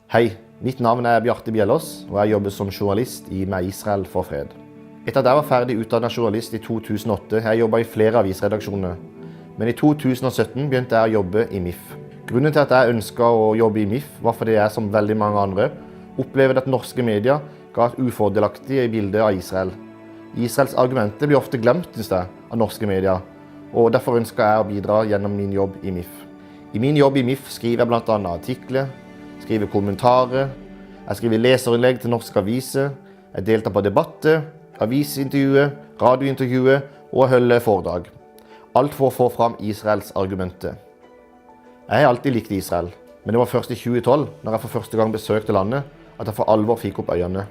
Hei, mitt navn er Bjarte Bjellås, og jeg jobber som journalist i Med Israel for fred. Etter at jeg var ferdig utdannet journalist i 2008, har jeg jobbet i flere avisredaksjoner. Men i 2017 begynte jeg å jobbe i MIF. Grunnen til at jeg ønsket å jobbe i MIF var fordi jeg, som veldig mange andre, opplevde at norske medier ga et ufordelaktig bilde av Israel. Israels argumenter blir ofte glemt, synes jeg, av norske medier, og derfor ønsket jeg å bidra gjennom min jobb i MIF. I min jobb i MIF skriver jeg blant annet artikler, skriver kommentarer, jeg skriver leserinnlegg til norske aviser, jeg deltar på debatter, avisintervjuer, radiointervjuer og holder foredrag. Alt for å få fram Israels argumenter. Jeg har alltid likt Israel, men det var først i 2012, når jeg for første gang besøkte landet, at jeg for alvor fikk opp øynene.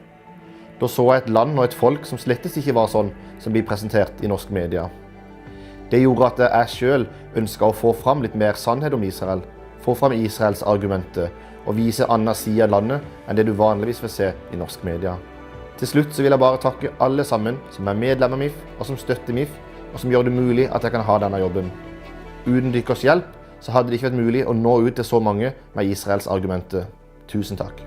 Da så jeg et land og et folk som slettes ikke var sånn som blir presentert i norske medier. Det gjorde at jeg selv ønsket å få fram litt mer sannhet om Israel, få fram Israels argumenter og vise annen side av landet enn det du vanligvis vil se i norske medier. Til slutt så vil jeg bare takke alle sammen som er medlem av MIF og som støtter MIF, og som gjør det mulig at jeg kan ha denne jobben. Uten deres hjelp så hadde det ikke vært mulig å nå ut til så mange med Israels argumenter. Tusen takk.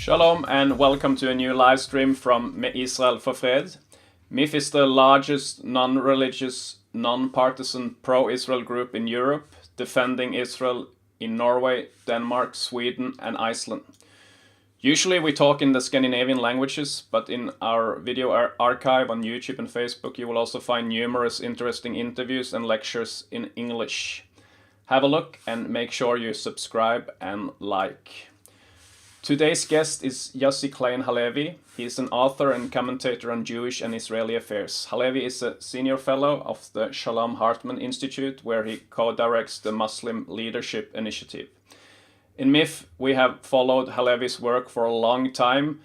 Shalom and welcome to a new live stream from Israel for Fred. MIF is the largest non-religious, non-partisan pro-Israel group in Europe, defending Israel in Norway, Denmark, Sweden and Iceland. Usually we talk in the Scandinavian languages, but in our video archive on YouTube and Facebook you will also find numerous interesting interviews and lectures in English. Have a look and make sure you subscribe and like. Today's guest is Yossi Klein Halevi. He is an author and commentator on Jewish and Israeli affairs. Halevi is a senior fellow of the Shalom Hartman Institute, where he co-directs the Muslim Leadership Initiative. In MIF, we have followed Halevi's work for a long time,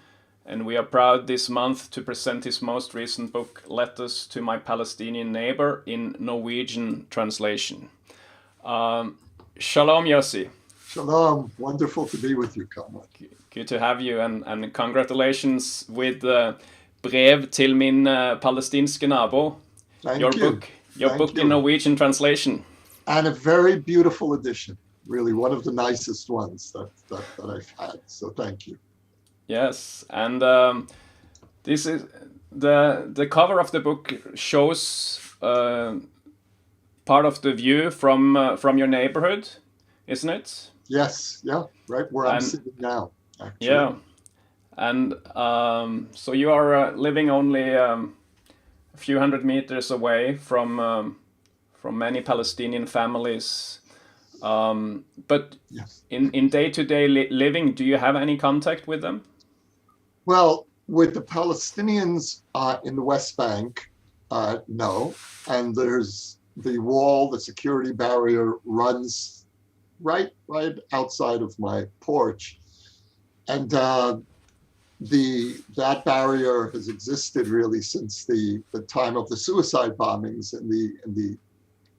and we are proud this month to present his most recent book, Letters to My Palestinian Neighbor, in Norwegian translation. Shalom, Yossi. Shalom, wonderful to be with you, Conrad. Good to have you, and congratulations with brev til min palestinske nabo. Your book in Norwegian translation. And a very beautiful edition, really one of the nicest ones that I've had, so thank you. Yes, and this is the cover of the book shows part of the view from your neighborhood, isn't it? Yes, yeah, right where I'm sitting now, actually. Yeah, and so you are living only a few hundred meters away from many Palestinian families. But yes. in day-to-day living, do you have any contact with them? Well, with the Palestinians in the West Bank, no. And there's the wall, the security barrier runs right outside of my porch, and that barrier has existed really since the time of the suicide bombings in the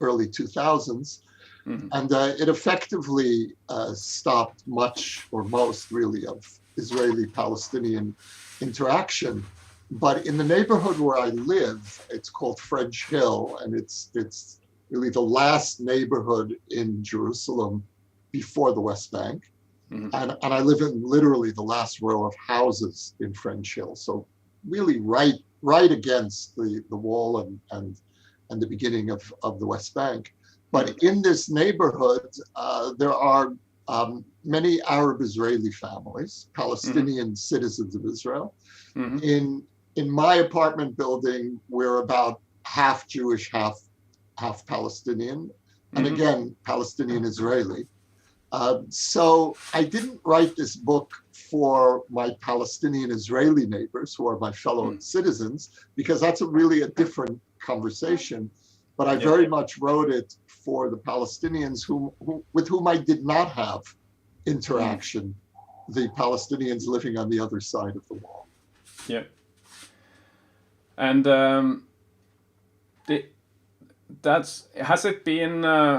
early 2000s, mm-hmm. And it effectively stopped much or most really of Israeli-Palestinian interaction. But in the neighborhood where I live, it's called French Hill, and it's really the last neighborhood in Jerusalem before the West Bank. Mm-hmm. And I live in literally the last row of houses in French Hill. So really right against the wall and the beginning of the West Bank. But in this neighborhood, there are many Arab Israeli families, Palestinian mm-hmm. citizens of Israel. Mm-hmm. In my apartment building, we're about half Jewish, half Palestinian, and mm-hmm. again, Palestinian Israeli. So I didn't write this book for my Palestinian Israeli neighbors, who are my fellow mm-hmm. citizens, because that's really a different conversation. But I very much wrote it for the Palestinians with whom I did not have interaction, mm-hmm. the Palestinians living on the other side of the wall. Yeah. And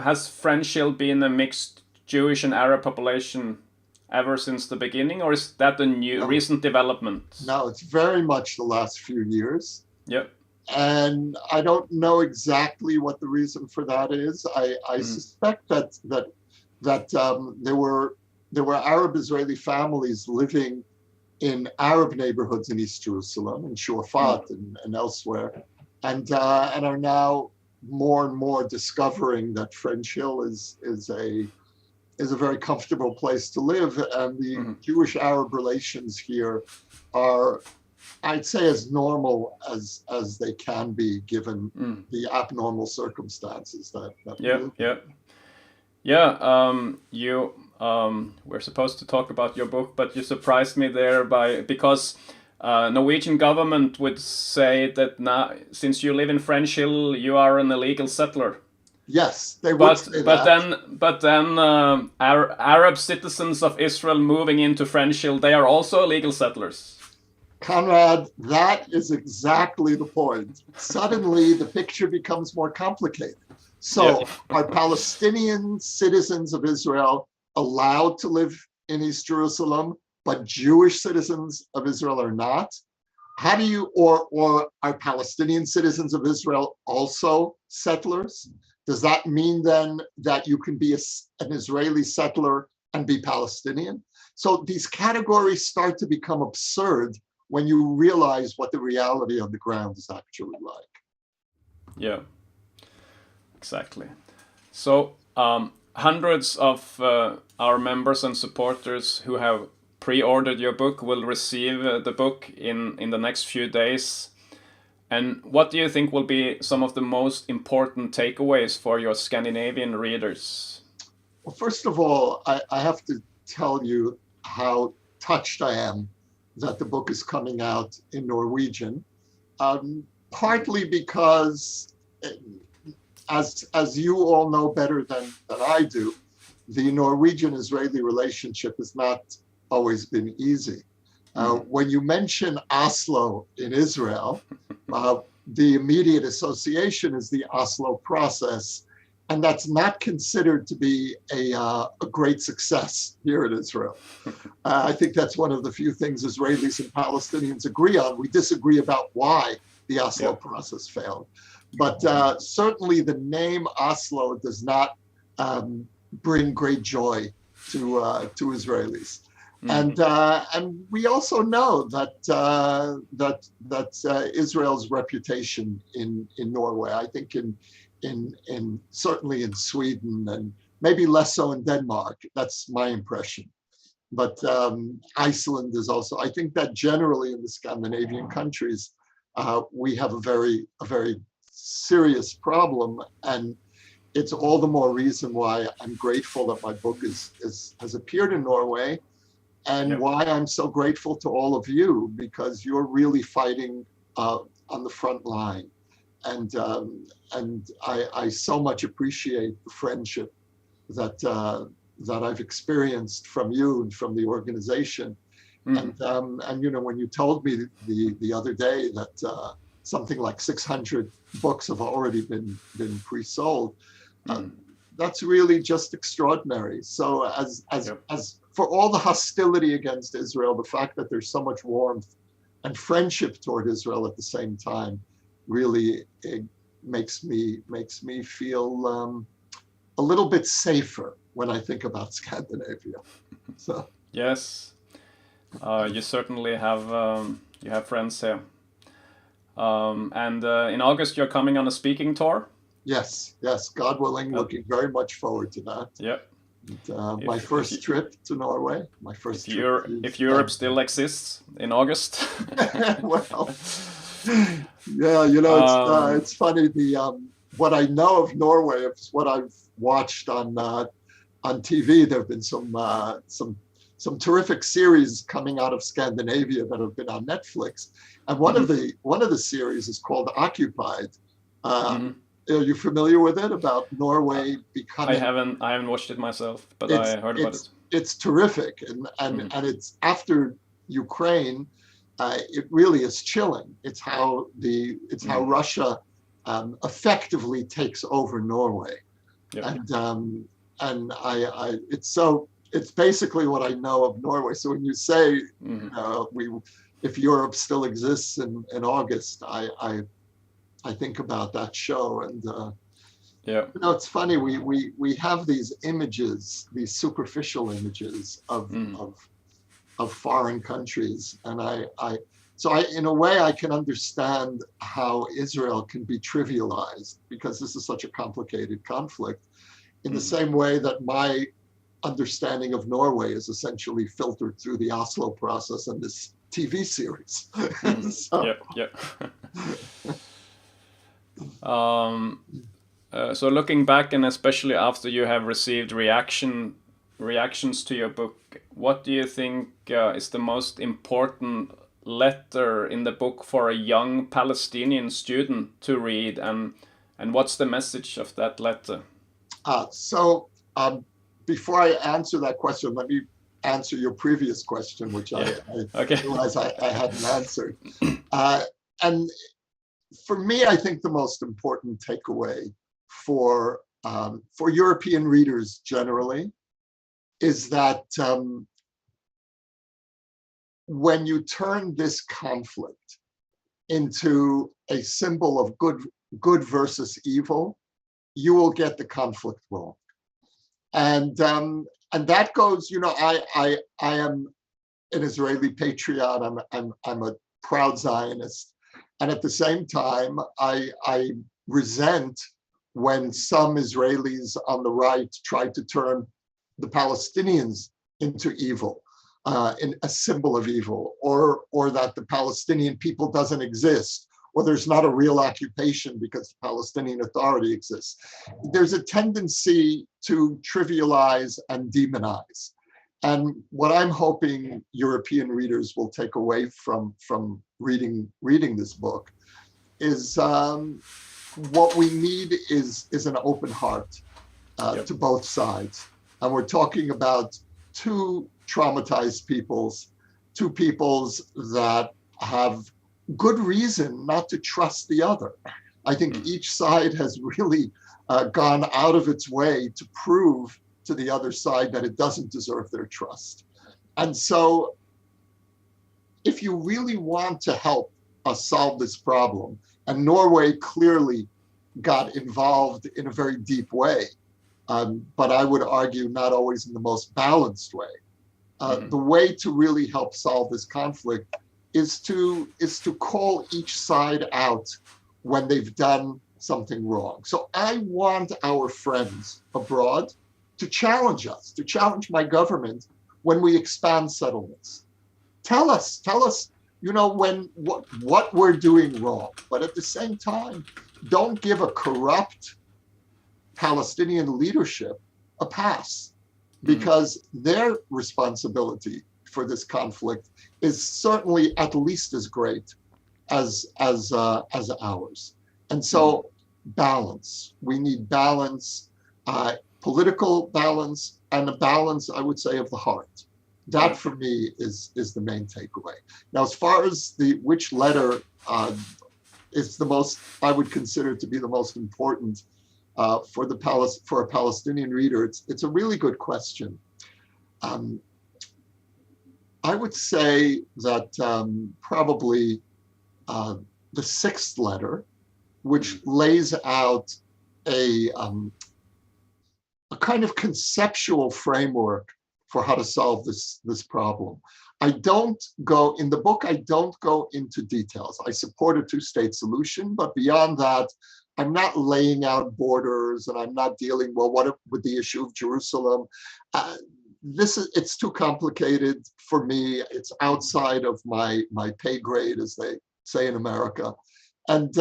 has French Hill been a mixed Jewish and Arab population ever since the beginning, or is that a new recent development? No, it's very much the last few years. Yep. And I don't know exactly what the reason for that is. I suspect that there were Arab Israeli families living in Arab neighborhoods in East Jerusalem, in Shuafat and elsewhere, and are now more and more discovering that French Hill is a very comfortable place to live, and the Jewish-Arab relations here are, I'd say, as normal as they can be given the abnormal circumstances that we're supposed to talk about your book, but you surprised me there because Norwegian government would say that now, since you live in French Hill, you are an illegal settler. Yes, they would say that. But then Arab citizens of Israel moving into French Hill, they are also illegal settlers. Conrad, that is exactly the point. Suddenly, the picture becomes more complicated. So, are Palestinian citizens of Israel allowed to live in East Jerusalem, but Jewish citizens of Israel are not? How do you, or are Palestinian citizens of Israel also settlers? Does that mean then that you can be an Israeli settler and be Palestinian? So these categories start to become absurd when you realize what the reality on the ground is actually like. Yeah, exactly. So hundreds of our members and supporters who have pre-ordered your book will receive the book in the next few days. And what do you think will be some of the most important takeaways for your Scandinavian readers? Well, first of all, I have to tell you how touched I am that the book is coming out in Norwegian, partly because, as you all know better than I do, the Norwegian-Israeli relationship has not always been easy. When you mention Oslo in Israel, the immediate association is the Oslo process, and that's not considered to be a great success here in Israel. I think that's one of the few things Israelis and Palestinians agree on. We disagree about why the Oslo process failed. But certainly the name Oslo does not bring great joy to Israelis. And we also know that Israel's reputation in Norway, I think in certainly in Sweden and maybe less so in Denmark. That's my impression. But Iceland is also. I think that generally in the Scandinavian countries, we have a very serious problem, and it's all the more reason why I'm grateful that my book has appeared in Norway. And why I'm so grateful to all of you, because you're really fighting on the front line. And I so much appreciate the friendship that I've experienced from you and from the organization. And you know, when you told me the other day that something like 600 books have already been pre-sold, that's really just extraordinary. So as for all the hostility against Israel, the fact that there's so much warmth and friendship toward Israel at the same time, really it makes me feel a little bit safer when I think about Scandinavia. So yes, you certainly have friends here. And in August you're coming on a speaking tour. Yes, God willing, looking very much forward to that. Yep. And, my first trip to Norway. My first trip. If Europe still exists in August. Well, yeah, you know, it's funny. What I know of Norway is what I've watched on TV. There have been some terrific series coming out of Scandinavia that have been on Netflix, and one of the series is called Occupied. Are you familiar with it, about Norway becoming? I haven't watched it myself, but I heard about it. It's terrific, and it's after Ukraine. It really is chilling. It's how Russia effectively takes over Norway, and it's basically what I know of Norway. So when you say if Europe still exists in August, I think about that show. And yeah, it's funny, we have these images, these superficial images of foreign countries, and so in a way I can understand how Israel can be trivialized, because this is such a complicated conflict, in the same way that my understanding of Norway is essentially filtered through the Oslo process and this TV series. So looking back, and especially after you have received reactions to your book, what do you think is the most important letter in the book for a young Palestinian student to read, and what's the message of that letter? Before I answer that question, let me answer your previous question, which I realized I hadn't answered. And for me, I think the most important takeaway for European readers generally is that when you turn this conflict into a symbol of good versus evil, you will get the conflict wrong. And that goes, I am an Israeli patriot. I'm a proud Zionist, and at the same time, I resent when some Israelis on the right try to turn the Palestinians into evil, in a symbol of evil, or that the Palestinian people doesn't exist, or there's not a real occupation because the Palestinian Authority exists. There's a tendency to trivialize and demonize. And what I'm hoping European readers will take away from reading this book is what we need is an open heart to both sides. And we're talking about two traumatized peoples, two peoples that have good reason not to trust the other. I think each side has really gone out of its way to prove to the other side that it doesn't deserve their trust. And so if you really want to help us solve this problem, and Norway clearly got involved in a very deep way, but I would argue not always in the most balanced way. The way to really help solve this conflict is to call each side out when they've done something wrong. So I want our friends abroad to challenge us, to challenge my government when we expand settlements. Tell us, what we're doing wrong. But at the same time, don't give a corrupt Palestinian leadership a pass, because their responsibility for this conflict is certainly at least as great as ours. And so balance. We need balance, political balance, and a balance, I would say, of the heart. That for me is the main takeaway. Now, as far as which letter is the most, I would consider to be the most important for a Palestinian reader, it's a really good question. I would say that probably the sixth letter, which lays out a kind of conceptual framework for how to solve this problem. In the book, I don't go into details. I support a two-state solution, but beyond that, I'm not laying out borders, and I'm not dealing with the issue of Jerusalem. It's too complicated for me. It's outside of my pay grade, as they say in America. And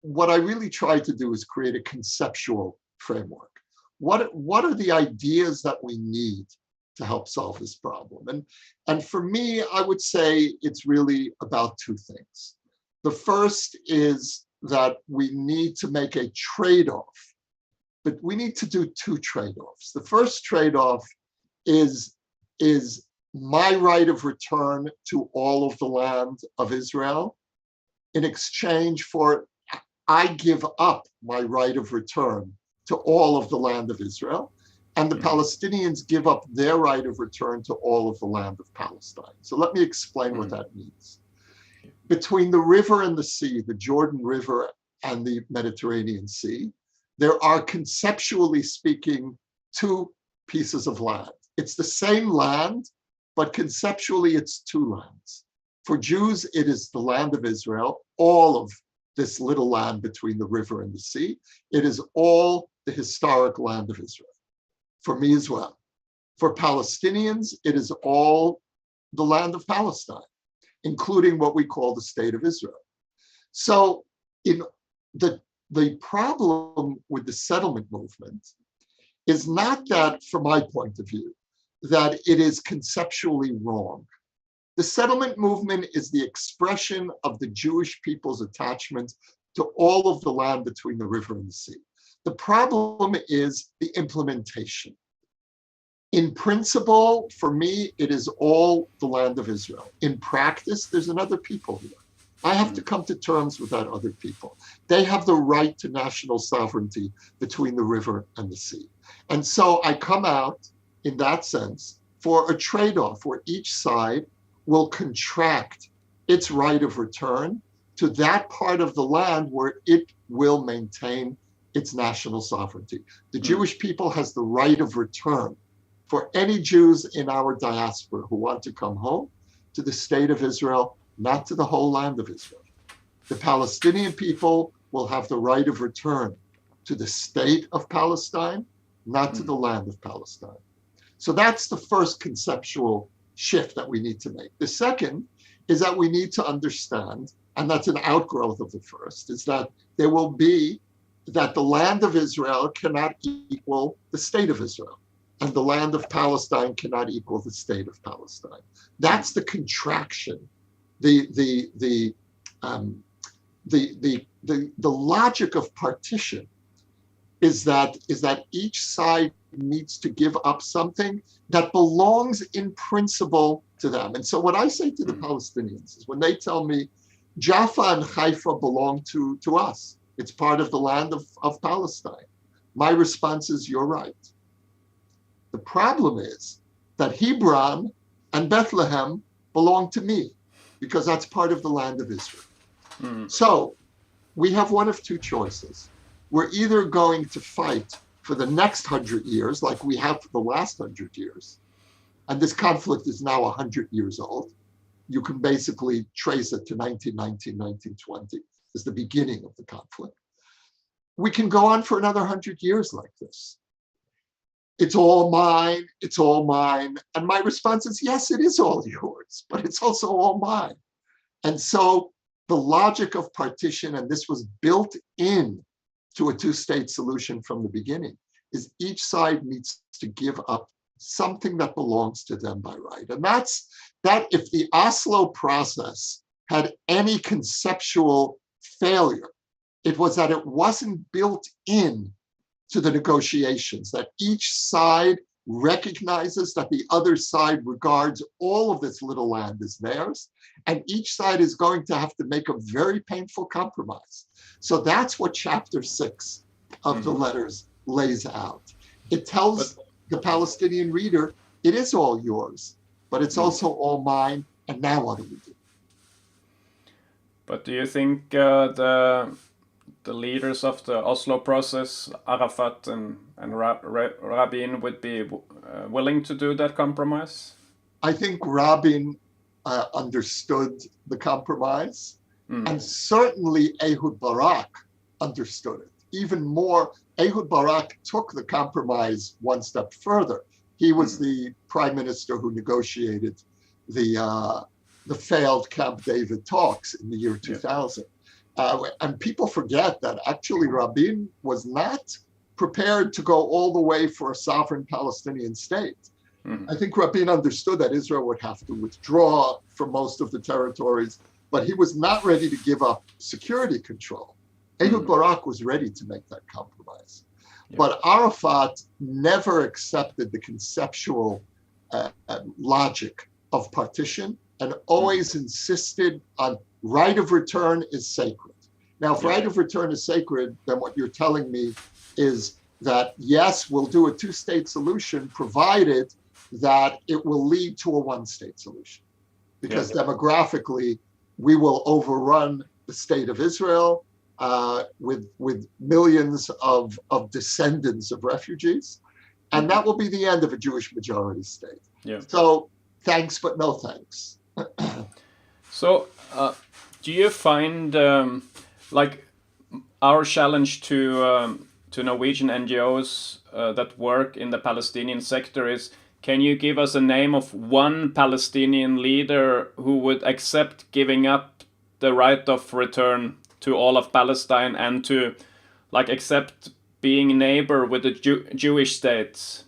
what I really try to do is create a conceptual framework. What are the ideas that we need to help solve this problem? And for me, I would say it's really about two things. The first is that we need to make a trade-off, but we need to do two trade-offs. The first trade-off is my right of return to all of the land of Israel in exchange for I give up my right of return to all of the land of Israel. and the Palestinians give up their right of return to all of the land of Palestine. So let me explain what that means. Between the river and the sea, the Jordan River and the Mediterranean Sea, there are, conceptually speaking, two pieces of land. It's the same land, but conceptually it's two lands. For Jews, it is the land of Israel, all of this little land between the river and the sea. It is all the historic land of Israel. For me as well. For Palestinians, it is all the land of Palestine, including what we call the state of Israel. So in the problem with the settlement movement is not that, from my point of view, that it is conceptually wrong. The settlement movement is the expression of the Jewish people's attachment to all of the land between the river and the sea. The problem is the implementation. In principle, for me, it is all the land of Israel. In practice, there's another people here. I have to come to terms with that other people. They have the right to national sovereignty between the river and the sea. And so I come out, in that sense, for a trade-off where each side will contract its right of return to that part of the land where it will maintain its national sovereignty. The Jewish people has the right of return for any Jews in our diaspora who want to come home to the state of Israel, not to the whole land of Israel. The Palestinian people will have the right of return to the state of Palestine, not to the land of Palestine. So that's the first conceptual shift that we need to make. The second is that we need to understand, and that's an outgrowth of the first, is that there will be, that the land of Israel cannot equal the state of Israel, and the land of Palestine cannot equal the state of Palestine. That's the contraction. The logic of partition is that each side needs to give up something that belongs in principle to them. And so what I say to the Palestinians is, when they tell me Jaffa and Haifa belong to us, it's part of the land of Palestine, my response is, you're right. The problem is that Hebron and Bethlehem belong to me, because that's part of the land of Israel. So we have one of two choices. We're either going to fight for the next 100 years, like we have for the last 100 years, and this conflict is now 100 years old. You can basically trace it to 1919, 1920 as the beginning of the conflict. We can go on for another 100 years like this. It's all mine, it's all mine. And my response is, yes, it is all yours, but it's also all mine. And so the logic of partition, and this was built in to a two-state solution from the beginning, is each side needs to give up something that belongs to them by right. And that's that. If the Oslo process had any conceptual failure, it was that it wasn't built in to the negotiations, that each side recognizes that the other side regards all of this little land as theirs, and each side is going to have to make a very painful compromise. So that's what chapter 6 of the letters lays out. It tells the Palestinian reader, it is all yours, but it's also all mine, and now what do we do? But do you think the leaders of the Oslo process, Arafat and Rabin, would be willing to do that compromise? I think Rabin understood the compromise, and certainly Ehud Barak understood it. Even more, Ehud Barak took the compromise one step further. He was the prime minister who negotiated the failed Camp David talks in the year 2000. And people forget that actually Rabin was not prepared to go all the way for a sovereign Palestinian state. I think Rabin understood that Israel would have to withdraw from most of the territories, but he was not ready to give up security control. Ehud Barak was ready to make that compromise. But Arafat never accepted the conceptual logic of partition and always insisted on right of return is sacred. Now, if right of return is sacred, then what you're telling me is that yes, we'll do a two-state solution provided that it will lead to a one-state solution. Because demographically, we will overrun the state of Israel with millions of descendants of refugees. And that will be the end of a Jewish majority state. So thanks, but no thanks. So do you find like our challenge to Norwegian NGOs that work in the Palestinian sector is, can you give us a name of one Palestinian leader who would accept giving up the right of return to all of Palestine and to like accept being neighbor with the Jewish states?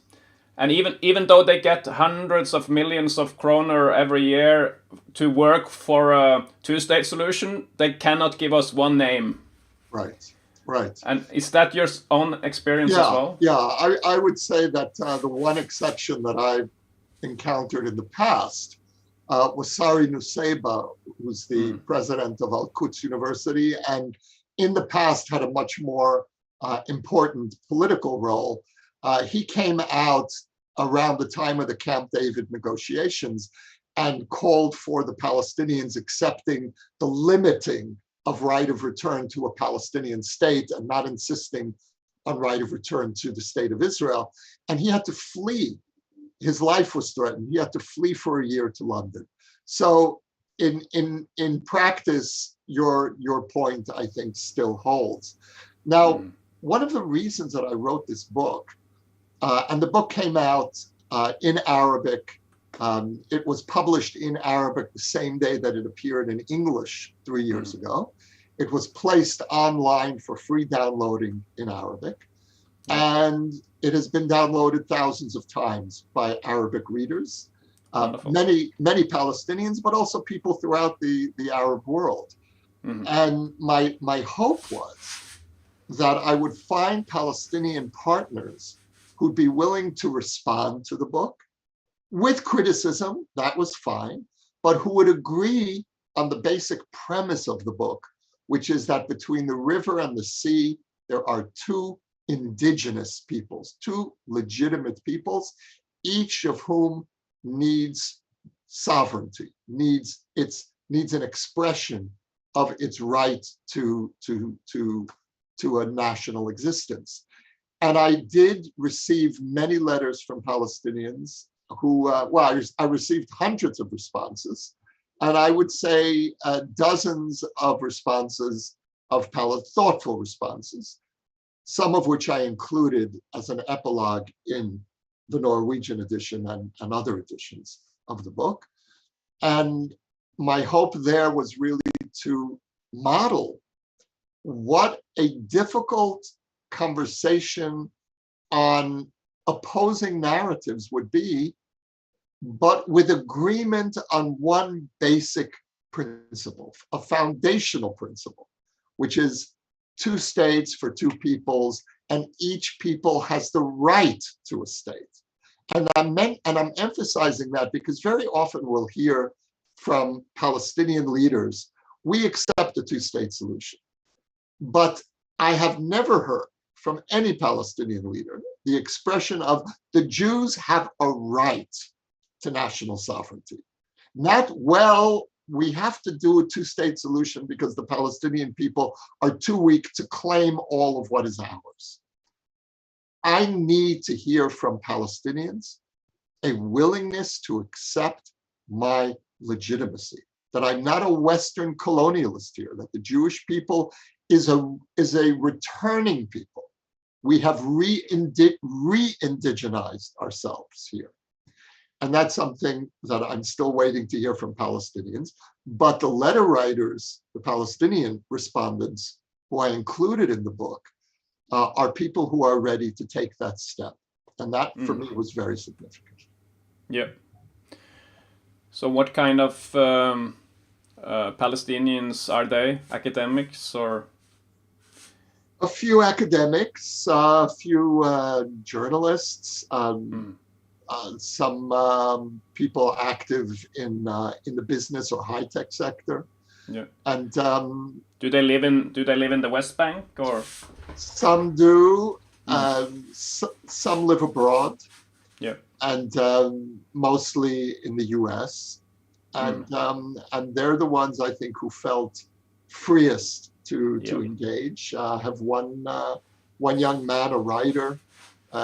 And even though they get hundreds of millions of kroner every year to work for a two-state solution, they cannot give us one name. Right. And is that your own experience as well? Yeah, I would say that the one exception that I've encountered in the past was Sari Nusseibeh, who's the president of Al-Quds University, and in the past had a much more important political role. He came out around the time of the Camp David negotiations and called for the Palestinians accepting the limiting of right of return to a Palestinian state and not insisting on right of return to the state of Israel. And he had to flee. His life was threatened. He had to flee for a year to London. So in practice, your point, I think, still holds. Now, one of the reasons that I wrote this book, and the book came out in Arabic. It was published in Arabic the same day that it appeared in English 3 years ago. It was placed online for free downloading in Arabic. And it has been downloaded thousands of times by Arabic readers, many Palestinians, but also people throughout the Arab world. And my hope was that I would find Palestinian partners who'd be willing to respond to the book with criticism, that was fine, but who would agree on the basic premise of the book, which is that between the river and the sea, there are two indigenous peoples, two legitimate peoples, each of whom needs sovereignty, needs an expression of its right to a national existence. And I did receive many letters from Palestinians who, I received hundreds of responses, and I would say dozens of responses of thoughtful responses, some of which I included as an epilogue in the Norwegian edition and other editions of the book. And my hope there was really to model what a difficult conversation on opposing narratives would be, but with agreement on one basic principle, a foundational principle, which is two states for two peoples, and each people has the right to a state. And I'm emphasizing that because very often we'll hear from Palestinian leaders, we accept a two-state solution. But I have never heard from any Palestinian leader the expression of the Jews have a right to national sovereignty. Not, well, we have to do a two-state solution because the Palestinian people are too weak to claim all of what is ours. I need to hear from Palestinians a willingness to accept my legitimacy, that I'm not a Western colonialist here, that the Jewish people is a returning people. We have re-indigenized ourselves here. And that's something that I'm still waiting to hear from Palestinians. But the letter writers, the Palestinian respondents who I included in the book, are people who are ready to take that step. And that, for me, was very significant. Yeah. So what kind of Palestinians are they? Academics or? A few academics, a few journalists, some people active in the business or high-tech sector. Yeah. And do they live in the West Bank or? Some do. Some live abroad. Yeah. And mostly in the U.S. And they're the ones I think who felt freest to engage. Have one young man, a writer,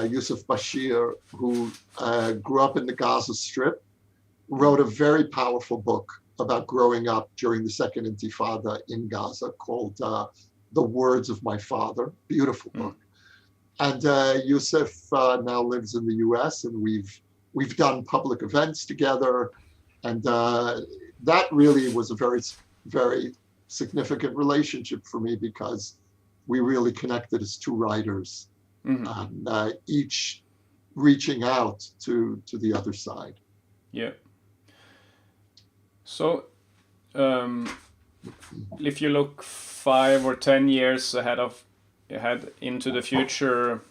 Yusuf Bashir, who grew up in the Gaza Strip, wrote a very powerful book about growing up during the Second Intifada in Gaza called The Words of My Father. Beautiful book. And Yusuf now lives in the U.S. and we've done public events together, and that really was a very, very significant relationship for me because we really connected as two writers, each reaching out to the other side. Yeah. So, if you look 5 or 10 years ahead into the future,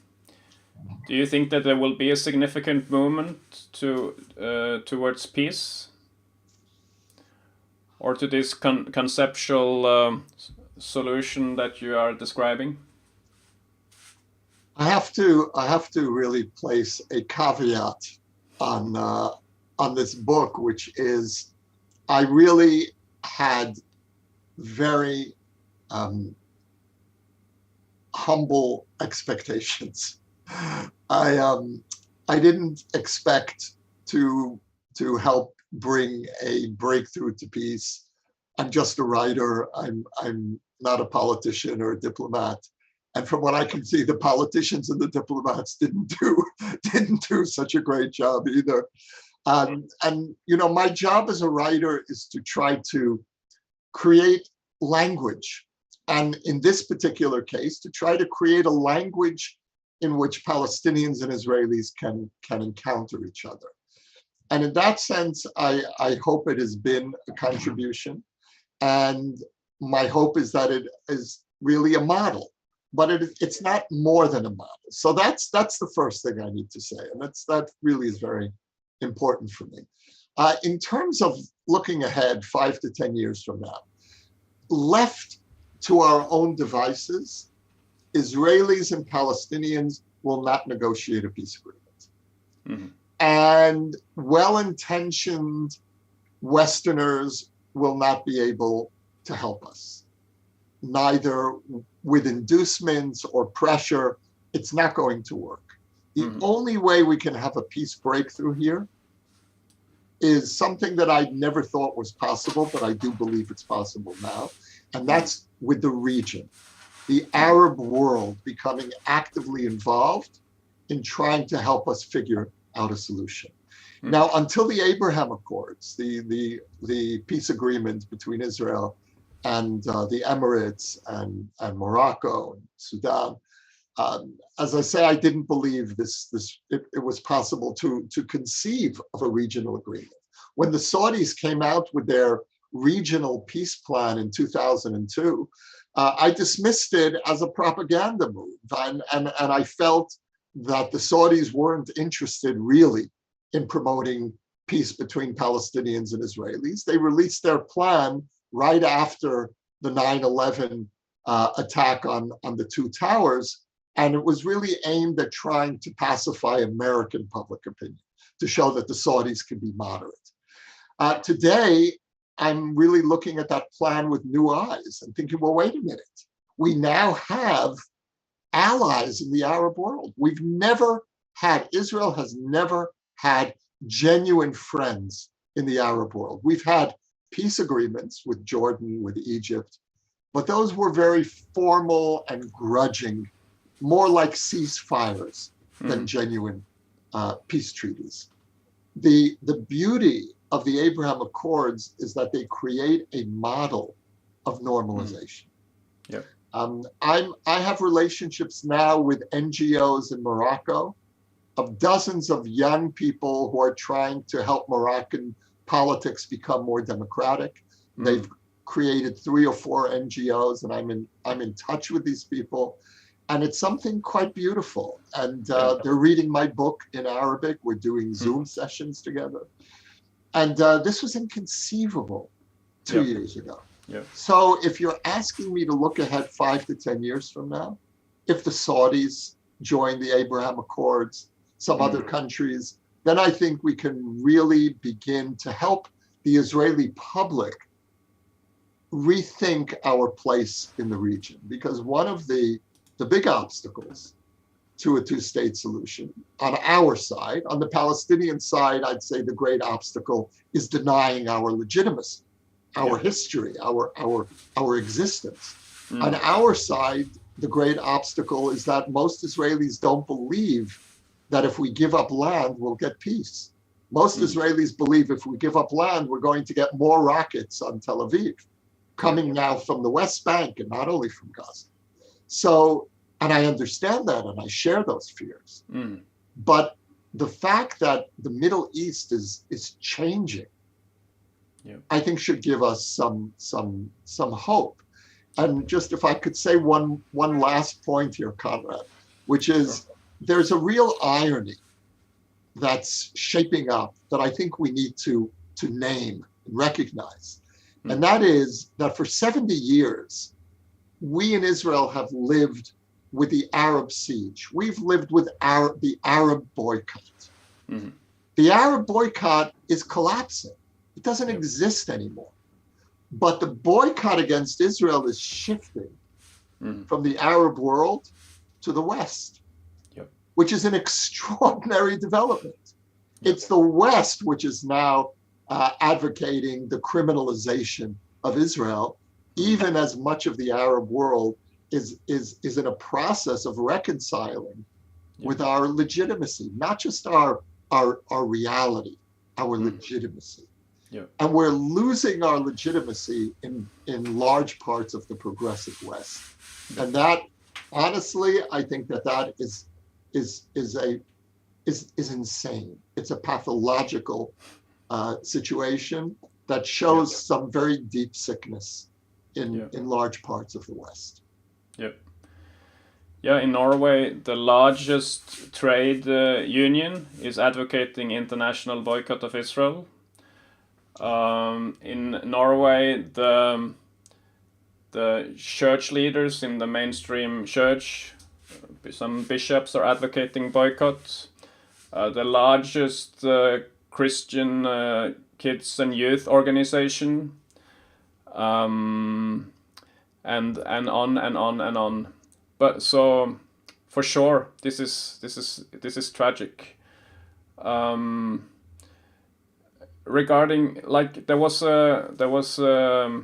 do you think that there will be a significant movement towards peace, or to this conceptual solution that you are describing? I have to really place a caveat on this book, which is I really had very humble expectations. I didn't expect to help bring a breakthrough to peace. I'm just a writer. I'm not a politician or a diplomat. And from what I can see, the politicians and the diplomats didn't do such a great job either. And you know, my job as a writer is to try to create language. And in this particular case, to try to create a language in which Palestinians and Israelis can encounter each other. And in that sense, I hope it has been a contribution. And my hope is that it is really a model, but it's not more than a model. So that's the first thing I need to say. And that really is very important for me. In terms of looking ahead 5 to 10 years from now, left to our own devices, Israelis and Palestinians will not negotiate a peace agreement. And well-intentioned Westerners will not be able to help us, neither with inducements or pressure. It's not going to work. The only way we can have a peace breakthrough here is something that I never thought was possible, but I do believe it's possible now. And that's with the region, the Arab world becoming actively involved in trying to help us figure out a solution. Now, until the Abraham Accords, the peace agreement between Israel and the Emirates and Morocco and Sudan, as I say, I didn't believe it was possible to conceive of a regional agreement. When the Saudis came out with their regional peace plan in 2002, I dismissed it as a propaganda move. And I felt that the Saudis weren't interested really in promoting peace between Palestinians and Israelis. They released their plan right after the 9/11 attack on the two towers. And it was really aimed at trying to pacify American public opinion, to show that the Saudis could be moderate. Today, I'm really looking at that plan with new eyes and thinking, well, wait a minute. We now have allies in the Arab world. Israel has never had genuine friends in the Arab world. We've had peace agreements with Jordan, with Egypt, but those were very formal and grudging, more like ceasefires than genuine peace treaties. The beauty of the Abraham Accords is that they create a model of normalization. Yep. I have relationships now with NGOs in Morocco of dozens of young people who are trying to help Moroccan politics become more democratic. They've created 3 or 4 NGOs, and I'm in touch with these people, and it's something quite beautiful. And they're reading my book in Arabic. We're doing Zoom sessions together, and this was inconceivable 2 years ago. Yeah. So if you're asking me to look ahead 5 to 10 years from now, if the Saudis join the Abraham Accords, some other countries, then I think we can really begin to help the Israeli public rethink our place in the region. Because one of the big obstacles to a two-state solution on our side, on the Palestinian side, I'd say the great obstacle is denying our legitimacy, our history, our existence. On our side, the great obstacle is that most Israelis don't believe that if we give up land, we'll get peace. Most Israelis believe if we give up land, we're going to get more rockets on Tel Aviv, coming now from the West Bank and not only from Gaza. So, and I understand that and I share those fears. But the fact that the Middle East is changing, I think should give us some hope. And just if I could say one last point here, Conrad, which is there's a real irony that's shaping up that I think we need to name and recognize. And that is that for 70 years, we in Israel have lived with the Arab siege. We've lived with the Arab boycott. The Arab boycott is collapsing. It doesn't exist anymore. But the boycott against Israel is shifting from the Arab world to the West, which is an extraordinary development. It's the West which is now advocating the criminalization of Israel, even as much of the Arab world is in a process of reconciling with our legitimacy, not just our reality, our legitimacy. And we're losing our legitimacy in large parts of the progressive West. And that, honestly, I think that is insane. It's a pathological situation that shows some very deep sickness in large parts of the West. Yeah, in Norway, the largest trade union is advocating international boycott of Israel. In Norway, the church leaders in the mainstream church, some bishops are advocating boycott. The largest Christian kids and youth organization, and on and on and on. But so, for sure, this is tragic. Regarding, like, there was a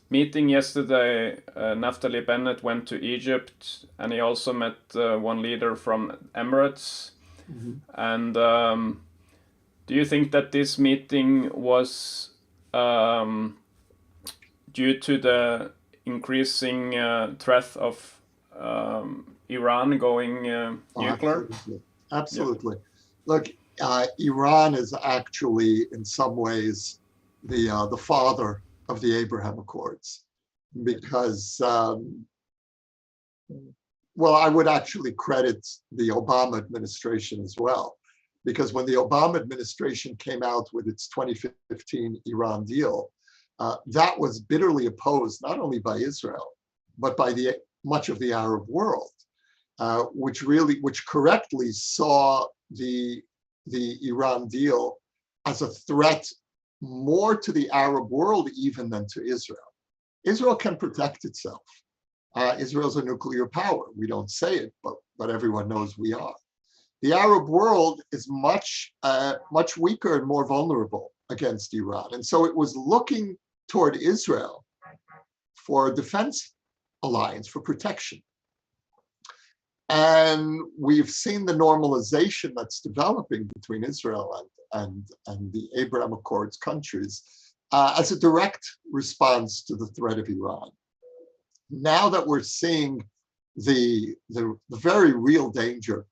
meeting yesterday. Naftali Bennett went to Egypt, and he also met one leader from Emirates. And do you think that this meeting was due to the increasing threat of Iran going nuclear? Absolutely. Look, Iran is actually, in some ways, the father of the Abraham Accords, because, well, I would actually credit the Obama administration as well, because when the Obama administration came out with its 2015 Iran deal, that was bitterly opposed not only by Israel, but by much of the Arab world, which correctly saw the Iran deal as a threat more to the Arab world even than to Israel. Israel can protect itself. Israel's a nuclear power. We don't say it, but everyone knows we are. The Arab world is much weaker and more vulnerable against Iran. And so it was looking toward Israel for a defense alliance, for protection. And we've seen the normalization that's developing between Israel and the Abraham Accords countries as a direct response to the threat of Iran. Now that we're seeing the very real danger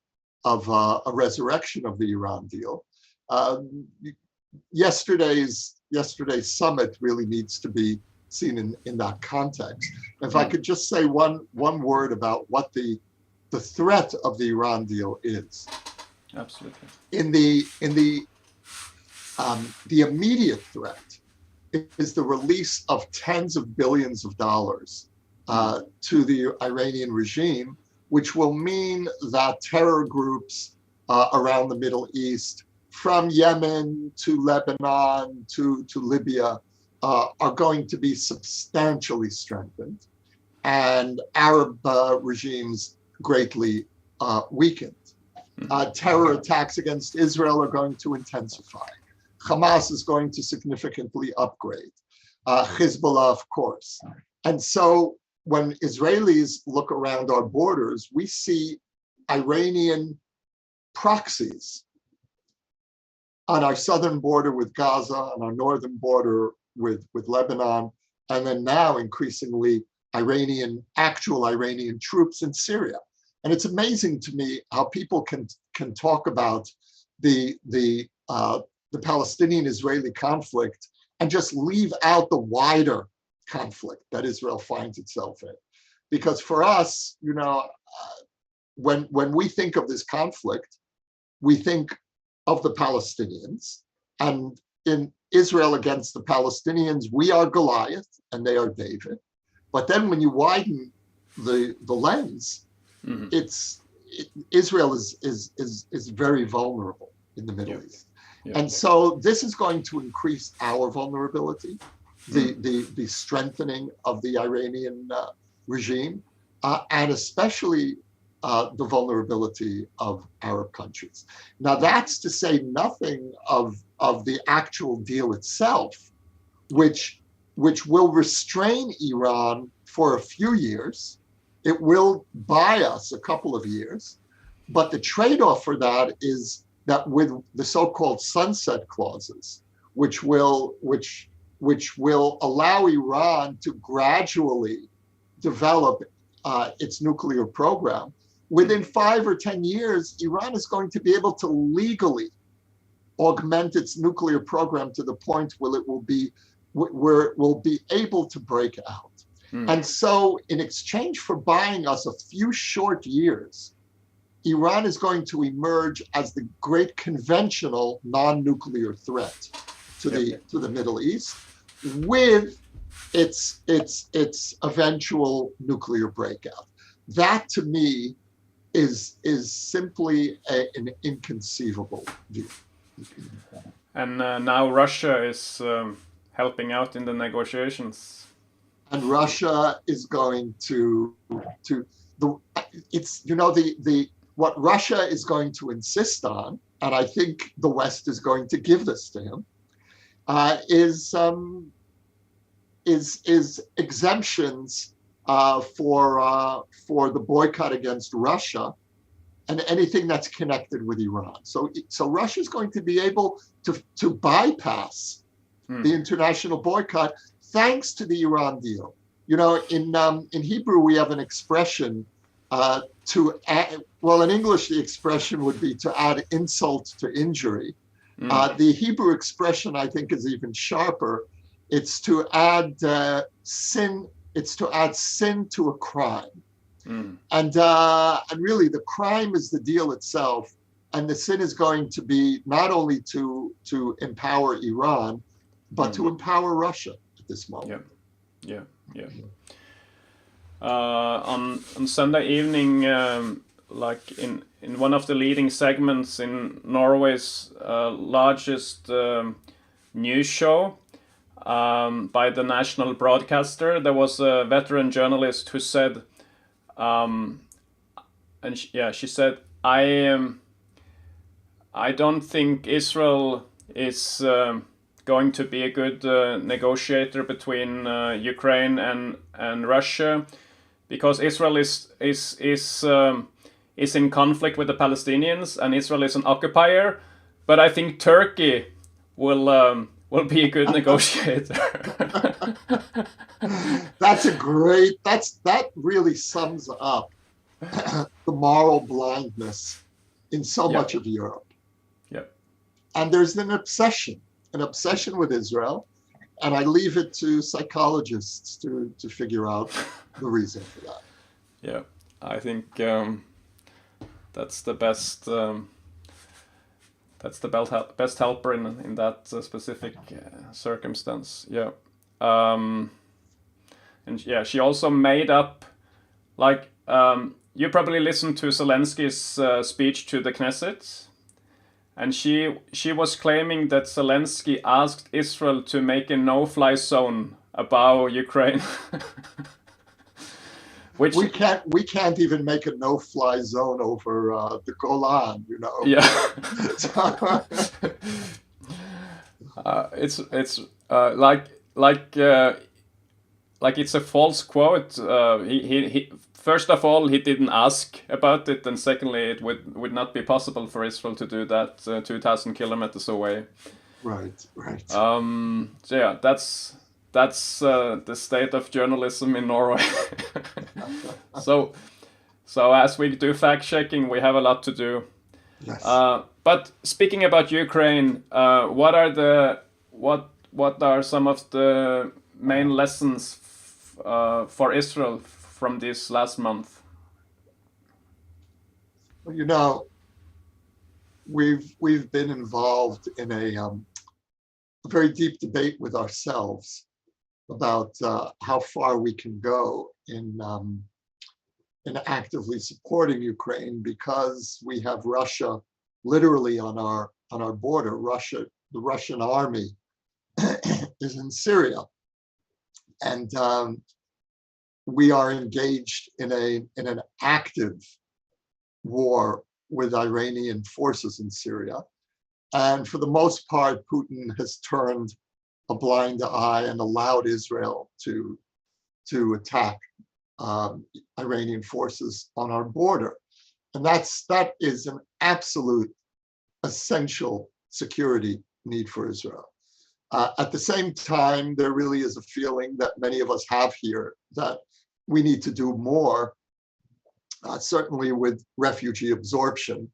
of a resurrection of the Iran deal, yesterday's summit really needs to be seen in that context. If I could just say one word about what the threat of the Iran deal is. Absolutely. In the immediate threat is the release of tens of billions of dollars to the Iranian regime which will mean that terror groups around the Middle East, from Yemen to Lebanon to Libya, are going to be substantially strengthened, and Arab regimes greatly weakened. Terror attacks against Israel are going to intensify. Hamas is going to significantly upgrade. Hezbollah, of course. And so when Israelis look around our borders, we see Iranian proxies on our southern border with Gaza, on our northern border with Lebanon, and then now increasingly actual Iranian troops in Syria. And it's amazing to me how people can talk about the Palestinian-Israeli conflict and just leave out the wider conflict that Israel finds itself in. Because for us, when we think of this conflict, we think of the Palestinians, and in Israel against the Palestinians, we are Goliath and they are David. But then when you widen the lens, Israel is very vulnerable in the Middle East. And so this is going to increase our vulnerability, the strengthening of the Iranian regime, and especially the vulnerability of Arab countries. Now, that's to say nothing of the actual deal itself, which will restrain Iran for a few years. It will buy us a couple of years, but the trade-off for that is that with the so-called sunset clauses, which will allow Iran to gradually develop its nuclear program, within 5 or 10 years, Iran is going to be able to legally augment its nuclear program to the point where it will be able to break out. And so in exchange for buying us a few short years, Iran is going to emerge as the great conventional non-nuclear threat to the Middle East, with its eventual nuclear breakout. That, to me, is simply an inconceivable view. And now Russia is helping out in the negotiations. And Russia is going what Russia is going to insist on, and I think the West is going to give this to him, is exemptions for the boycott against Russia and anything that's connected with Iran. So Russia is going to be able to bypass the international boycott thanks to the Iran deal. In Hebrew we have an expression to add. Well, in English the expression would be to add insult to injury. The Hebrew expression, I think, is even sharper. It's to add sin. It's to add sin to a crime. And really, the crime is the deal itself, and the sin is going to be not only to empower Iran, but to empower Russia at this moment. Yeah. On Sunday evening, like in one of the leading segments in Norway's largest news show by the national broadcaster, there was a veteran journalist who said, she said, I don't think Israel is going to be a good negotiator between Ukraine and Russia, because Israel is in conflict with the Palestinians and Israel is an occupier. But I think Turkey will be a good negotiator. That really sums up the moral blindness in so much of Europe. And there's an obsession with Israel, and I leave it to psychologists to figure out the reason for that. Yeah, I think that's the best. That's the best helper in that specific circumstance. Yeah, and she also made up, like, you probably listened to Zelensky's speech to the Knesset, and she was claiming that Zelensky asked Israel to make a no-fly zone above Ukraine. Which we can't even make a no-fly zone over the Golan, you know. Yeah. It's like it's a false quote. He first of all, he didn't ask about it, and secondly, it would not be possible for Israel to do that 2,000 kilometers away. Right. So yeah, that's the state of journalism in Norway. So as we do fact checking, we have a lot to do. Yes. But speaking about Ukraine, what are some of the main lessons for Israel from this last month? Well, you know, we've been involved in a very deep debate with ourselves about how far we can go in actively supporting Ukraine, because we have Russia literally on our border. The Russian army is in Syria, and we are engaged in an active war with Iranian forces in Syria. And for the most part, Putin has turned a blind eye and allowed Israel to attack Iranian forces on our border. And that is an absolute essential security need for Israel. At the same time, there really is a feeling that many of us have here that we need to do more, certainly with refugee absorption.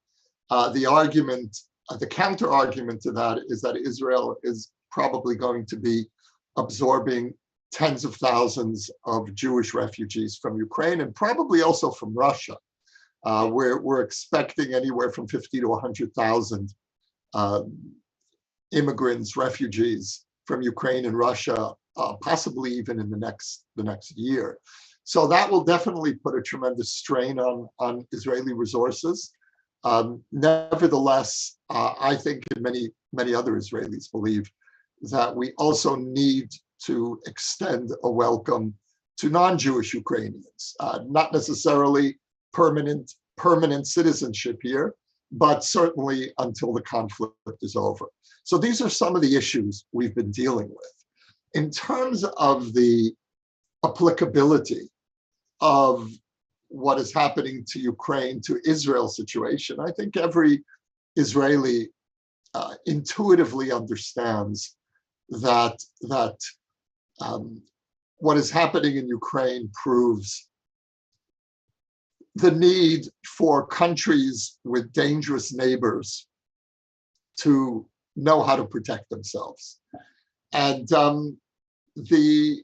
The counter argument to that is that Israel is probably going to be absorbing tens of thousands of Jewish refugees from Ukraine, and probably also from Russia. We're expecting anywhere from 50 to 100,000 immigrants, refugees from Ukraine and Russia, possibly even in the next year. So that will definitely put a tremendous strain on Israeli resources. Nevertheless, I think, and many other Israelis believe, that we also need to extend a welcome to non-Jewish Ukrainians, not necessarily permanent citizenship here, but certainly until the conflict is over. So these are some of the issues we've been dealing with. In terms of the applicability of what is happening to Ukraine, to Israel's situation, I think every Israeli intuitively understands that what is happening in Ukraine proves the need for countries with dangerous neighbors to know how to protect themselves. And the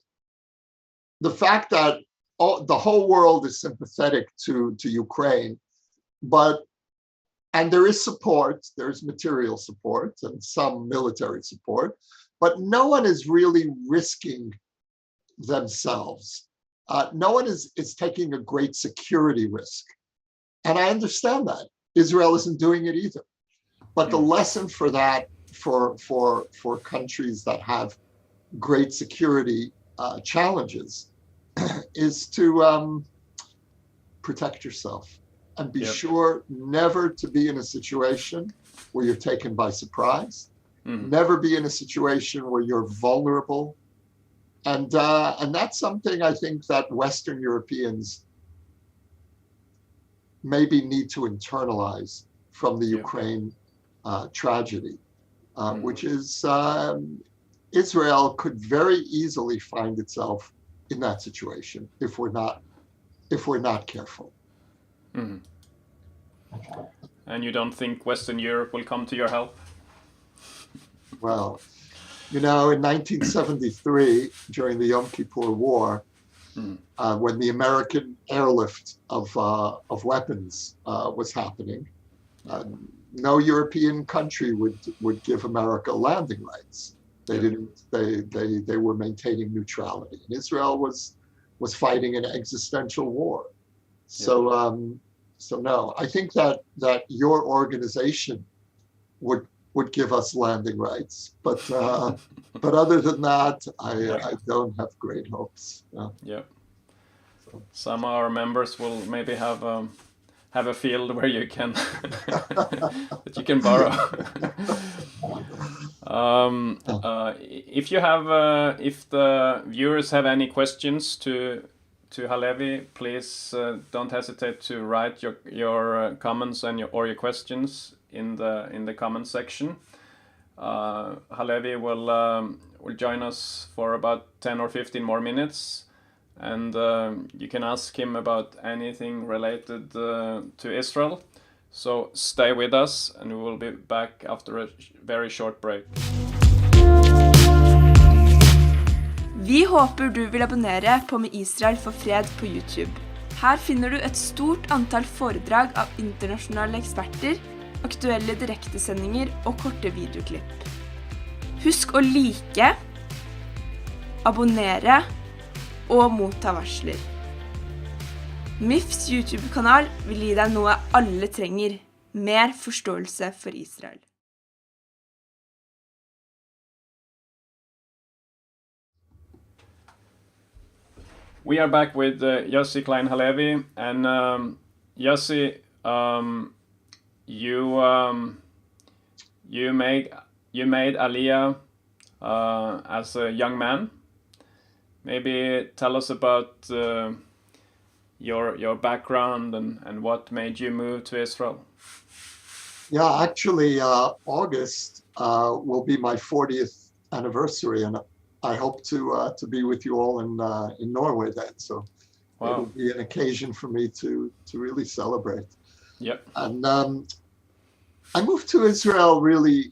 fact that the whole world is sympathetic to Ukraine, and there is support, there's material support and some military support, but no one is really risking themselves. No one is taking a great security risk. And I understand that. Israel isn't doing it either. But the lesson for that, for countries that have great security challenges, is to protect yourself and be sure never to be in a situation where you're taken by surprise, never be in a situation where you're vulnerable. And that's something I think that Western Europeans maybe need to internalize from the Ukraine tragedy, which is Israel could very easily find itself in that situation if we're not careful. Mm-hmm. And you don't think Western Europe will come to your help? Well, in 1973, during the Yom Kippur War, when the American airlift of weapons was happening, no European country would give America landing rights. They didn't. They were maintaining neutrality, and Israel was fighting an existential war. So no, I think that your organization would give us landing rights, but other than that, I don't have great hopes. No. Yeah. Some of our members will maybe have a field where you can that you can borrow. If the viewers have any questions to Halevi, please don't hesitate to write your comments and your questions in the comment section. Halevi will join us for about 10 or 15 more minutes, and you can ask him about anything related to Israel. So stay with us, and we will be back after a very short break. Vi håper du vil abonnere på Med Israel for fred på YouTube. Her finner du et stort antall foredrag av internasjonale eksperter, aktuelle direktesendinger og korte videoklipp. Husk å like, abonnere og motta varsler. MIFs YouTube-kanal vil gi deg noe alle trenger, mer forståelse for Israel. We are back with Yossi Klein Halevi, and Yossi, you made Aliyah as a young man. Maybe tell us about your background and what made you move to Israel. Yeah, actually, August will be my 40th anniversary, and I hope to be with you all in Norway then. So wow. It'll be an occasion for me to really celebrate. Yep. And I moved to Israel really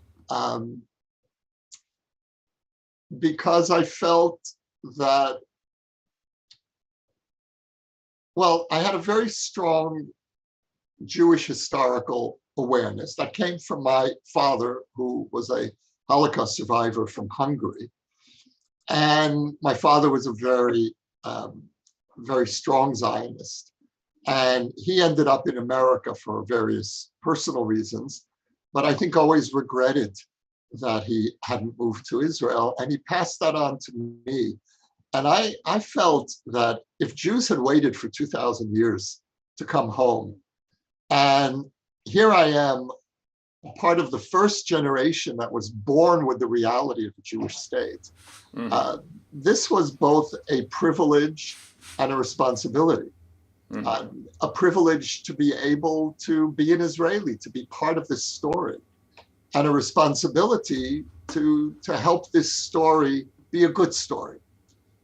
because I felt that, well, I had a very strong Jewish historical awareness that came from my father, who was a Holocaust survivor from Hungary. And my father was a very, very strong Zionist. And he ended up in America for various personal reasons, but I think always regretted that he hadn't moved to Israel. And he passed that on to me. And I felt that if Jews had waited for 2,000 years to come home, and here I am, part of the first generation that was born with the reality of the Jewish state. Mm-hmm. This was both a privilege and a responsibility. Mm-hmm. A privilege to be able to be an Israeli, to be part of this story, and a responsibility to help this story be a good story,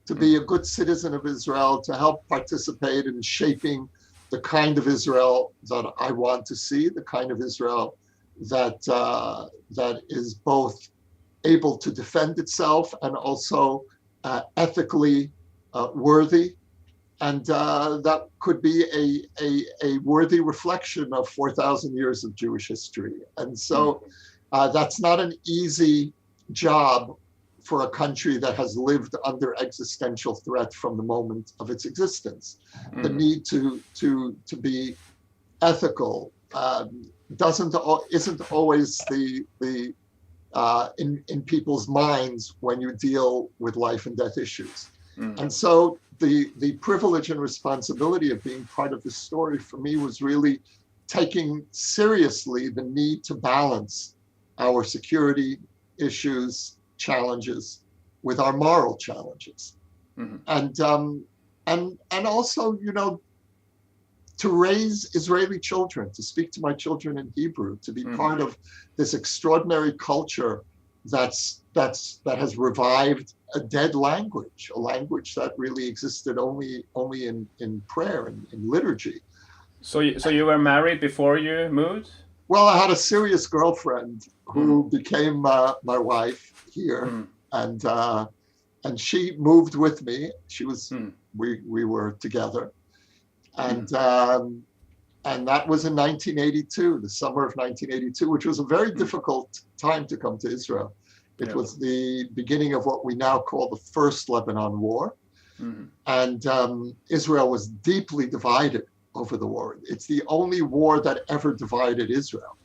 to be a good citizen of Israel, to help participate in shaping the kind of Israel that I want to see, the kind of Israel that is both able to defend itself and also ethically worthy, and that could be a worthy reflection of 4,000 years of Jewish history. And so that's not an easy job for a country that has lived under existential threat from the moment of its existence. The need to be ethical isn't always in people's minds when you deal with life and death issues. And so the privilege and responsibility of being part of this story for me was really taking seriously the need to balance our security issues, challenges with our moral challenges. And also, you know, to raise Israeli children, to speak to my children in Hebrew, to be part of this extraordinary culture that has revived a dead language, a language that really existed only in prayer and in liturgy. So you were married before you moved? Well, I had a serious girlfriend who became my wife here, and she moved with me. She was we were together. And that was in 1982, the summer of 1982, which was a very difficult time to come to Israel. It was the beginning of what we now call the First Lebanon War. And Israel was deeply divided over the war. It's the only war that ever divided Israel.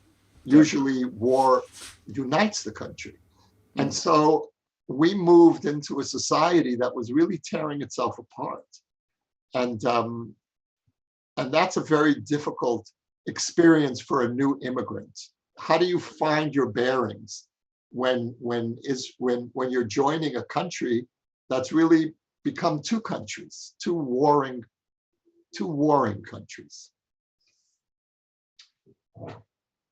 Usually war unites the country. And so we moved into a society that was really tearing itself apart. And that's a very difficult experience for a new immigrant. How do you find your bearings when you're joining a country that's really become two countries, two warring countries?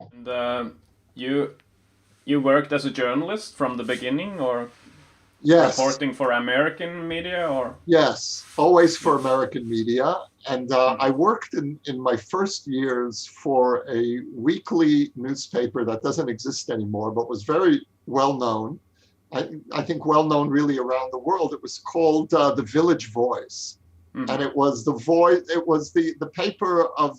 And you worked as a journalist from the beginning, or Yes. reporting for American media, or? Yes, always for American media. And I worked in my first years for a weekly newspaper that doesn't exist anymore, but was very well known. I think well known really around the world. It was called The Village Voice. And it was the paper of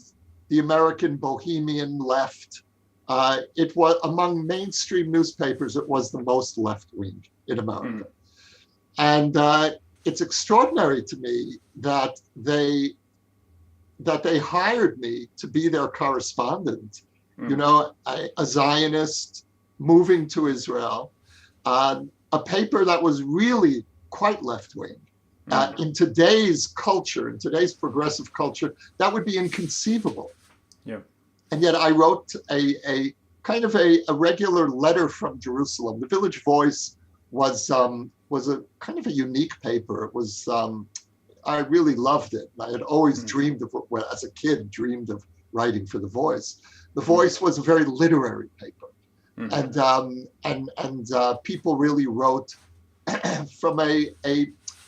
the American bohemian left. It was among mainstream newspapers, it was the most left-wing in America. And it's extraordinary to me that they hired me to be their correspondent, you know, a Zionist moving to Israel, a paper that was really quite left-wing. In today's culture, in today's progressive culture, that would be inconceivable. Yeah. And yet I wrote a kind of a regular letter from Jerusalem. The Village Voice was a kind of a unique paper. It was, I really loved it. I had always dreamed of, well, as a kid, dreamed of writing for The Voice. The Voice was a very literary paper. And people really wrote from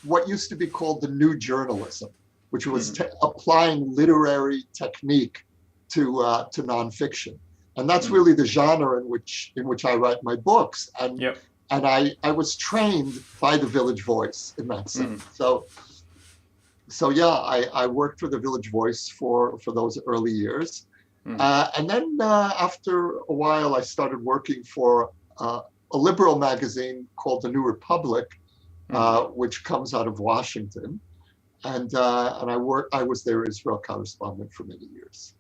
what used to be called the new journalism, which was applying literary technique to nonfiction. And that's really the genre in which I write my books. And I was trained by the Village Voice in that sense. So yeah, I worked for the Village Voice for those early years. And then after a while, I started working for a liberal magazine called The New Republic, which comes out of Washington. And I was their Israel correspondent for many years.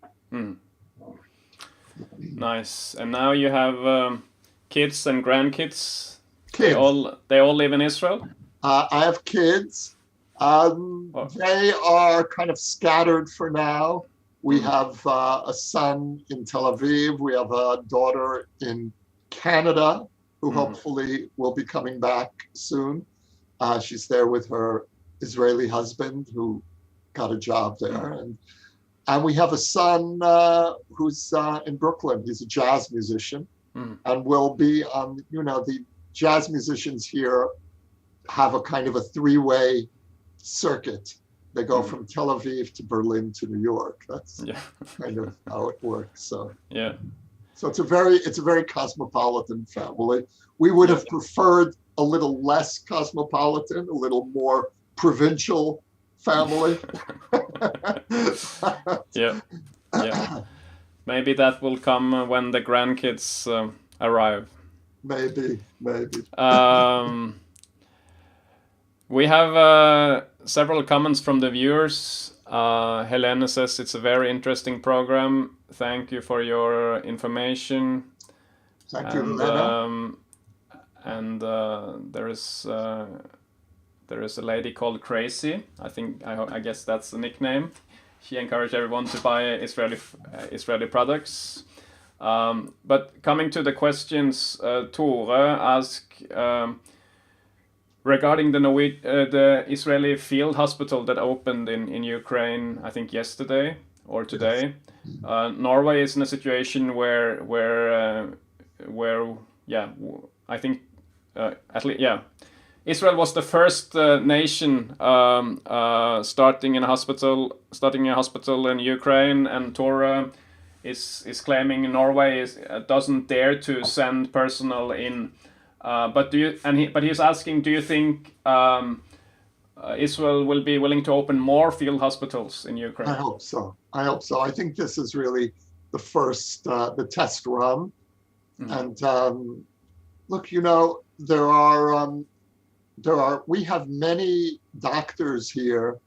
Nice. And now you have kids and grandkids. Kids. They all live in Israel? I have kids. They are kind of scattered for now. We have a son in Tel Aviv. We have a daughter in Canada who hopefully will be coming back soon. She's there with her Israeli husband who got a job there. And we have a son who's in Brooklyn. He's a jazz musician and will be on, the jazz musicians here have a kind of a three-way circuit. They go from Tel Aviv to Berlin to New York. That's kind of how it works. So it's a very cosmopolitan family. We would have preferred a little less cosmopolitan, a little more provincial family. Yeah. Maybe that will come when the grandkids arrive. Maybe. We have several comments from the viewers. Helene says it's a very interesting program. Thank you for your information. Thank you, Helene. And there is a lady called Crazy. I guess that's the nickname. She encouraged everyone to buy Israeli products. But coming to the questions, Tore asked regarding the Israeli field hospital that opened in Ukraine, I think yesterday or today. Yes. Norway is in a situation where I think Israel was the first nation starting a hospital in Ukraine, and Tore is claiming Norway doesn't dare to send personnel in. But he's asking, do you think Israel will be willing to open more field hospitals in Ukraine? I hope so. I think this is really the first, the test run. And look, we have many doctors here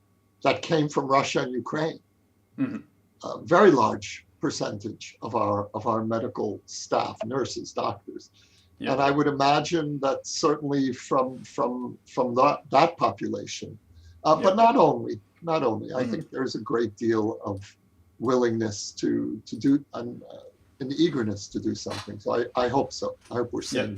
that came from Russia and Ukraine. very large percentage of our medical staff, nurses, doctors. Yeah. And I would imagine that certainly from that population, but not only. I think there's a great deal of willingness to do an eagerness to do something. So I hope so. I hope we're seeing.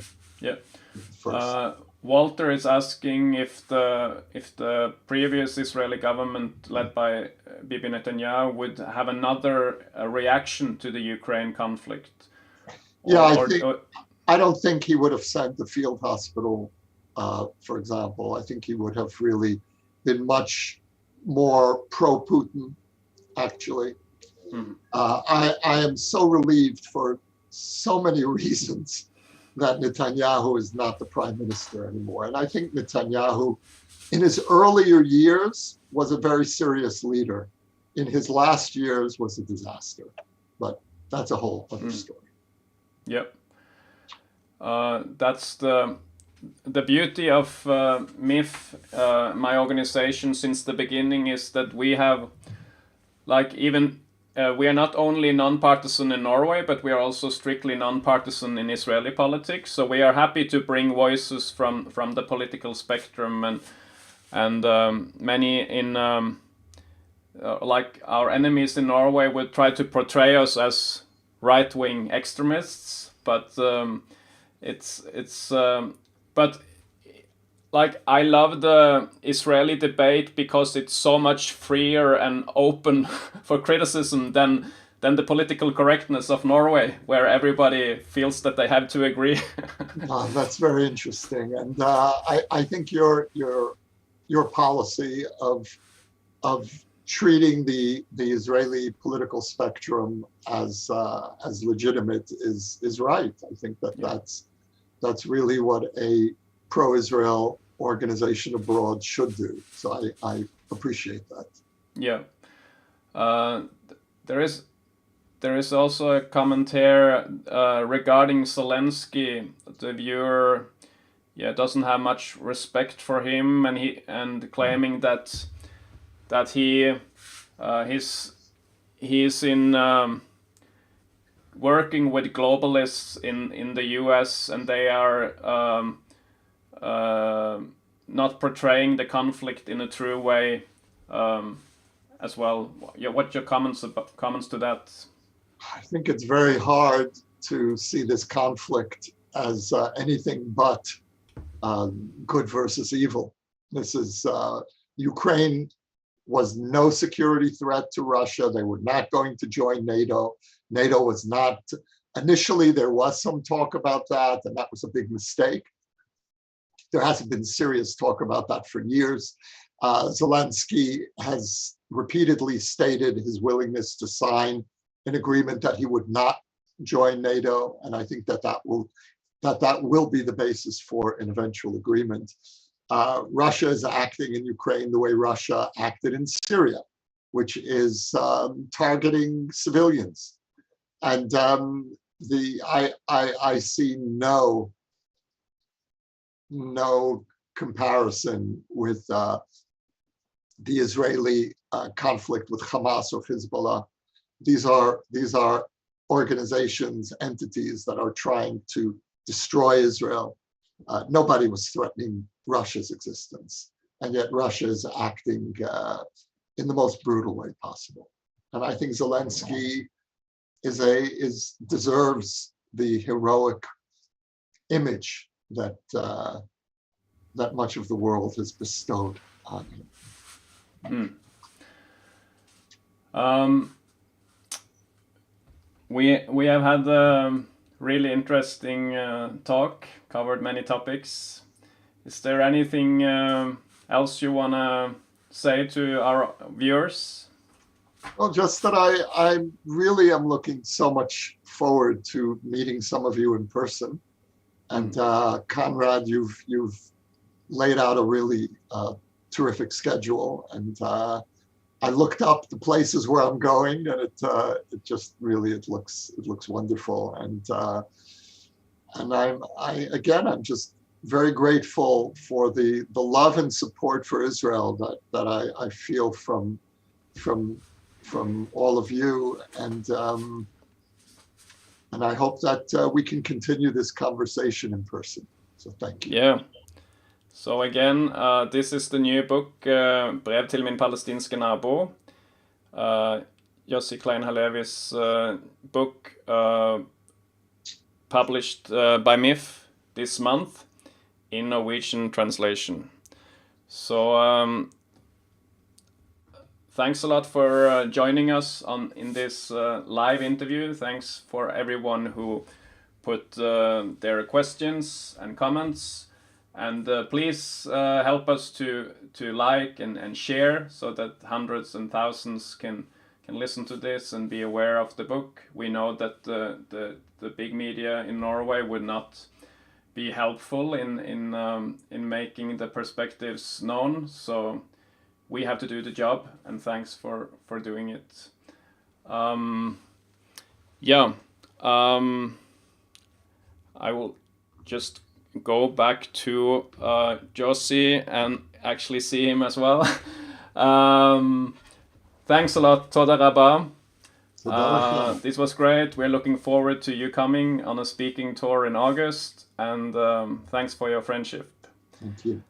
First. Walter is asking if the previous Israeli government led by Bibi Netanyahu would have another reaction to the Ukraine conflict. I don't think he would have sent the field hospital, for example. I think he would have really been much more pro-Putin, actually. I am so relieved for so many reasons that Netanyahu is not the prime minister anymore. And I think Netanyahu, in his earlier years, was a very serious leader. In his last years was a disaster. But that's a whole other story. Yep. That's the beauty of MIF, my organization, since the beginning, is that we have, we are not only non-partisan in Norway, but we are also strictly non-partisan in Israeli politics. So we are happy to bring voices from the political spectrum, and many in like our enemies in Norway would try to portray us as right-wing extremists, but but like, I love the Israeli debate because it's so much freer and open for criticism than the political correctness of Norway, where everybody feels that they have to agree. That's very interesting, and I think your policy of treating the Israeli political spectrum as legitimate is right. I think that's really what a pro-Israel organization abroad should do. So I appreciate that. Yeah. There is also a comment here regarding Zelensky. The viewer doesn't have much respect for him, and claiming that he's in working with globalists in the US, and they are not portraying the conflict in a true way as well. Yeah, what's your comments to that? I think it's very hard to see this conflict as anything but good versus evil. This is Ukraine was no security threat to Russia. They were not going to join NATO. NATO was not, initially there was some talk about that, and that was a big mistake. There hasn't been serious talk about that for years. Zelensky has repeatedly stated his willingness to sign an agreement that he would not join NATO, and I think that will be the basis for an eventual agreement. Russia is acting in Ukraine the way Russia acted in Syria, which is targeting civilians, and I see no comparison with the Israeli conflict with Hamas or Hezbollah. These are organizations, entities that are trying to destroy Israel. Nobody was threatening Russia's existence, and yet Russia is acting in the most brutal way possible. And I think Zelensky deserves the heroic image that much of the world has bestowed on him. We have had a really interesting talk, covered many topics. Is there anything else you want to say to our viewers? Well, just that I really am looking so much forward to meeting some of you in person. And Conrad, you've laid out a really terrific schedule, and I looked up the places where I'm going, and it just really it looks wonderful, and I'm just very grateful for the love and support for Israel that I feel from from all of you, and I hope that we can continue this conversation in person. So thank you. Yeah. So again, this is the new book, Brev til min palestinske nabo. Yossi Klein Halevi's book, published by Miff this month in Norwegian translation. So thanks a lot for joining us in this live interview. Thanks for everyone who put their questions and comments. And please help us to like and share so that hundreds and thousands can listen to this and be aware of the book. We know that the big media in Norway would not be helpful in making the perspectives known. So we have to do the job, and thanks for doing it. I will just go back to Yossi and actually see him as well. Thanks a lot, Toda Rabba. This was great. We're looking forward to you coming on a speaking tour in August, and thanks for your friendship. Thank you.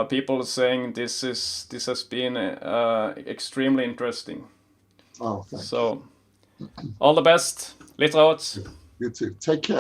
People are saying this has been extremely interesting. Oh, thanks. So, all the best. Litt råd. You too. Take care.